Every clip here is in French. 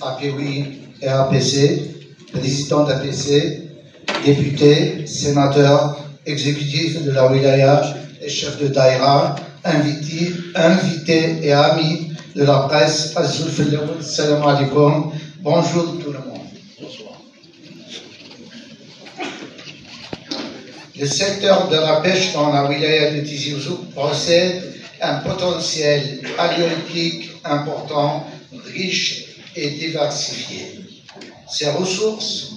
APWI et APC, président d'APC, députés, sénateurs, exécutifs de la wilaya et chefs de daïra, invités et amis de la presse, Assalamu alaikum, bonjour tout le monde. Le secteur de la pêche dans la wilaya de Tizi Ouzou possède un potentiel halieutique important, riche et diversifié. Ses ressources,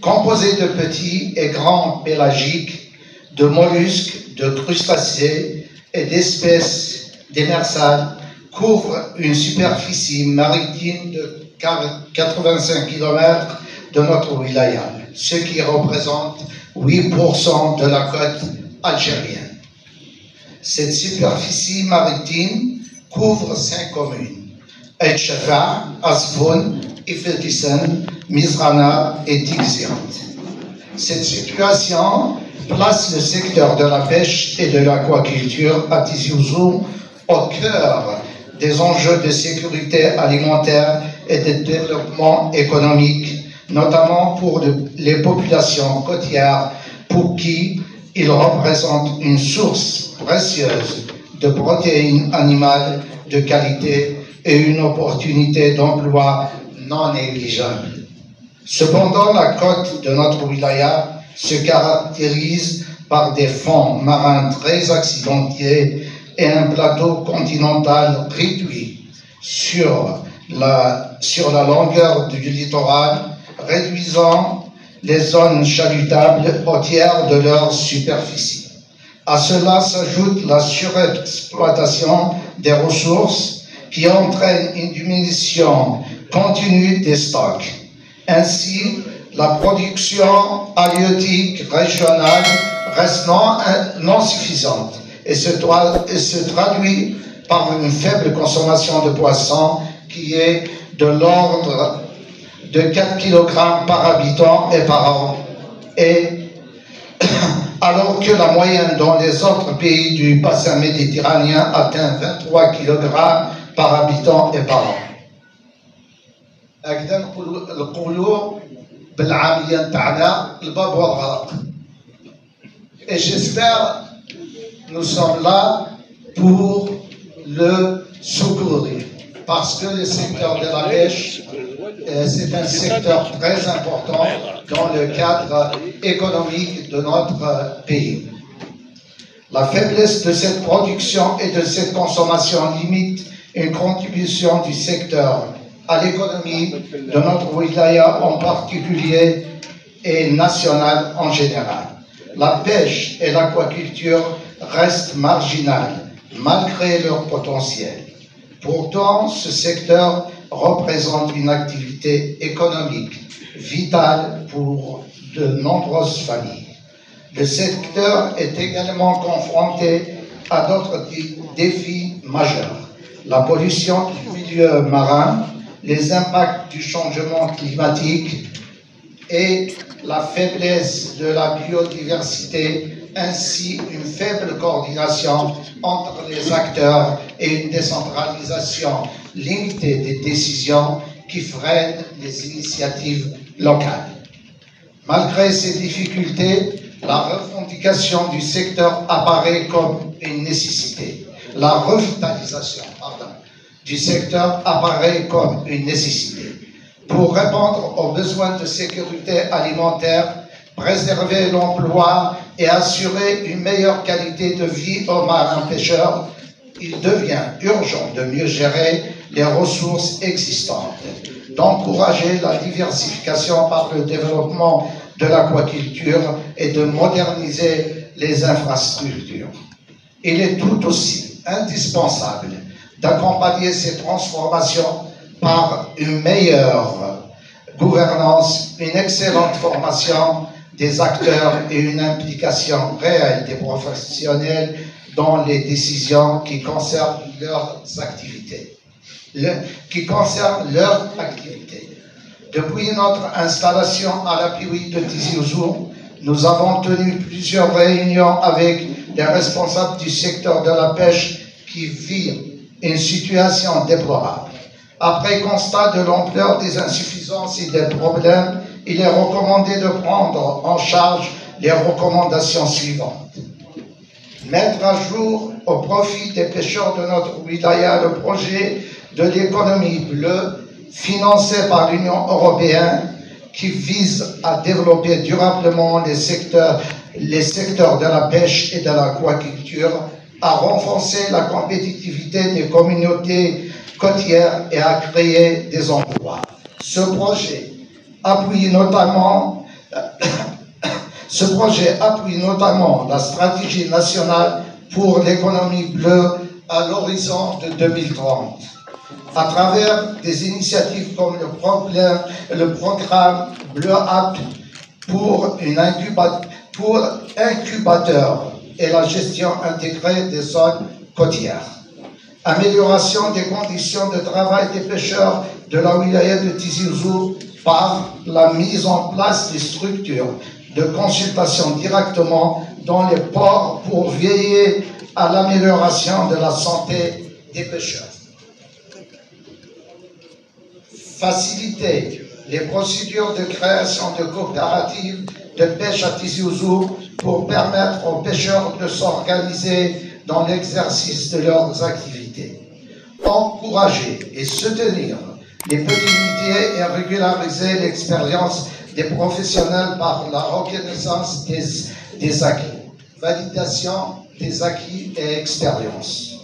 composées de petits et grands pélagiques, de mollusques, de crustacés et d'espèces démersales, couvrent une superficie maritime de 85 km de notre wilaya, ce qui représente 8% de la côte algérienne. Cette superficie maritime couvre 5 communes: El Shafa, Asboun, Ifedisen, Mizrana et Tixiant. Cette situation place le secteur de la pêche et de l'aquaculture à Tizi Ouzou au cœur des enjeux de sécurité alimentaire et de développement économique, notamment pour les populations côtières pour qui il représente une source précieuse de protéines animales de qualité et une opportunité d'emploi non négligeable. Cependant, la côte de notre wilaya se caractérise par des fonds marins très accidentés et un plateau continental réduit sur la longueur du littoral, réduisant les zones chalutables au tiers de leur superficie. À cela s'ajoute la surexploitation des ressources qui entraîne une diminution continue des stocks. Ainsi, la production halieutique régionale reste non suffisante et se traduit par une faible consommation de poissons qui est de l'ordre de 4 kg par habitant et par an, alors que la moyenne dans les autres pays du bassin méditerranéen atteint 23 kg par habitant et par an. Et j'espère nous sommes là pour le secourir, parce que le secteur de la pêche, c'est un secteur très important dans le cadre économique de notre pays. La faiblesse de cette production et de cette consommation limite une contribution du secteur à l'économie de notre wilaya en particulier et nationale en général. La pêche et l'aquaculture restent marginales malgré leur potentiel. Pourtant, ce secteur représente une activité économique vitale pour de nombreuses familles. Le secteur est également confronté à d'autres défis majeurs: la pollution du milieu marin, les impacts du changement climatique et la faiblesse de la biodiversité, ainsi une faible coordination entre les acteurs et une décentralisation limitée des décisions qui freinent les initiatives locales. Malgré ces difficultés, la revendication du secteur apparaît comme une nécessité. La revitalisation, du secteur apparaît comme une nécessité pour répondre aux besoins de sécurité alimentaire, préserver l'emploi et assurer une meilleure qualité de vie aux marins-pêcheurs. Il devient urgent de mieux gérer les ressources existantes, d'encourager la diversification par le développement de l'aquaculture et de moderniser les infrastructures. Il est tout aussi indispensable d'accompagner ces transformations par une meilleure gouvernance, une excellente formation des acteurs et une implication réelle des professionnels dans les décisions qui concernent leurs activités. Depuis notre installation à l'APWI de Tizi Ouzou, nous avons tenu plusieurs réunions avec les responsables du secteur de la pêche qui vivent une situation déplorable. Après constat de l'ampleur des insuffisances et des problèmes, il est recommandé de prendre en charge les recommandations suivantes. Mettre à jour au profit des pêcheurs de notre wilaya le projet de l'économie bleue financé par l'Union européenne qui vise à développer durablement les secteurs de la pêche et de l'aquaculture, à renforcer la compétitivité des communautés côtières et à créer des emplois. Ce projet appuie notamment la stratégie nationale pour l'économie bleue à l'horizon de 2030. À travers des initiatives comme le programme Bleu App pour incubateur et la gestion intégrée des zones côtières. Amélioration des conditions de travail des pêcheurs de la wilaya de Tizi Ouzou par la mise en place des structures de consultation directement dans les ports pour veiller à l'amélioration de la santé des pêcheurs. Faciliter les procédures de création de coopératives de pêche à Tizi Ouzou pour permettre aux pêcheurs de s'organiser dans l'exercice de leurs activités. Encourager et soutenir les petits métiers et régulariser l'expérience des professionnels par la reconnaissance des acquis, validation des acquis et expériences.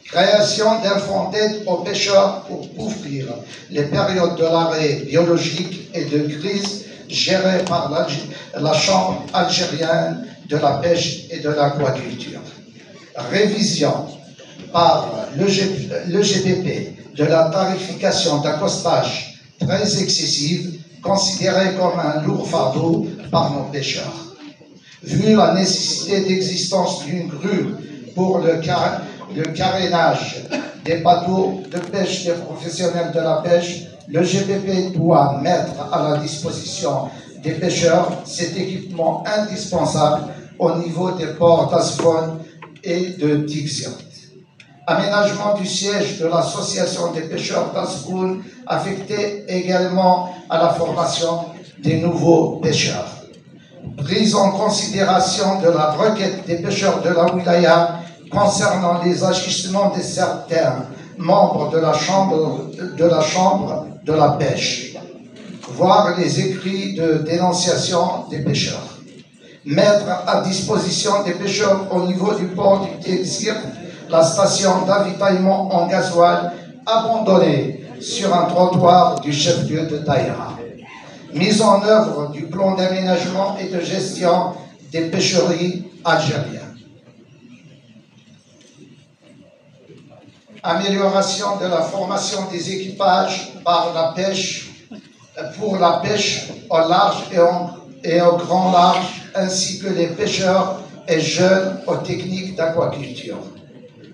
Création d'un fonds d'aide aux pêcheurs pour couvrir les périodes de l'arrêt biologique et de crise gérées par la Chambre algérienne de la pêche et de l'aquaculture. Révision par l'EGPP de la tarification d'accostage très excessive, considérée comme un lourd fardeau par nos pêcheurs. Vu la nécessité d'existence d'une grue pour le carénage des bateaux de pêche des professionnels de la pêche, le GPP doit mettre à la disposition des pêcheurs cet équipement indispensable au niveau des ports d'Asfone et de Tixiot. Aménagement du siège de l'association des pêcheurs d'Asfone, affecté également à la formation des nouveaux pêcheurs. Prise en considération de la requête des pêcheurs de la wilaya concernant les agissements de certains membres de la chambre de la pêche, voire les écrits de dénonciation des pêcheurs. Mettre à disposition des pêcheurs au niveau du port du Tixiot la station d'avitaillement en gasoil abandonnée sur un trottoir du chef-lieu de Daïra. Mise en œuvre du plan d'aménagement et de gestion des pêcheries algériennes. Amélioration de la formation des équipages par la pêche, pour la pêche au large et au grand large, ainsi que les pêcheurs et jeunes aux techniques d'aquaculture.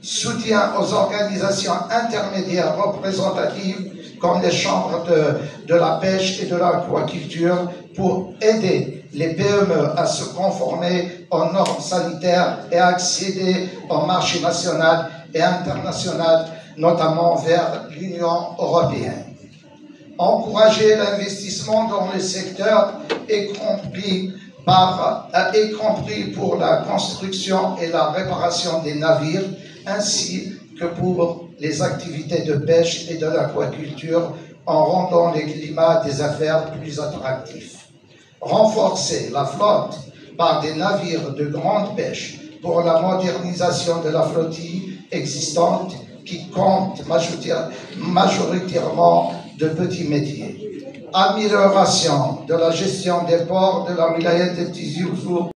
Soutien aux organisations intermédiaires représentatives comme les chambres de la pêche et de l'aquaculture pour aider les PME à se conformer aux normes sanitaires et à accéder au marché national et international, notamment vers l'Union européenne. Encourager l'investissement dans le secteur, y compris pour la construction et la réparation des navires, ainsi que pour les activités de pêche et de l'aquaculture, en rendant les climats des affaires plus attractifs. Renforcer la flotte par des navires de grande pêche pour la modernisation de la flottille existante qui compte majoritairement de petits métiers. Amélioration de la gestion des ports de la wilaya de Tizi Ouzou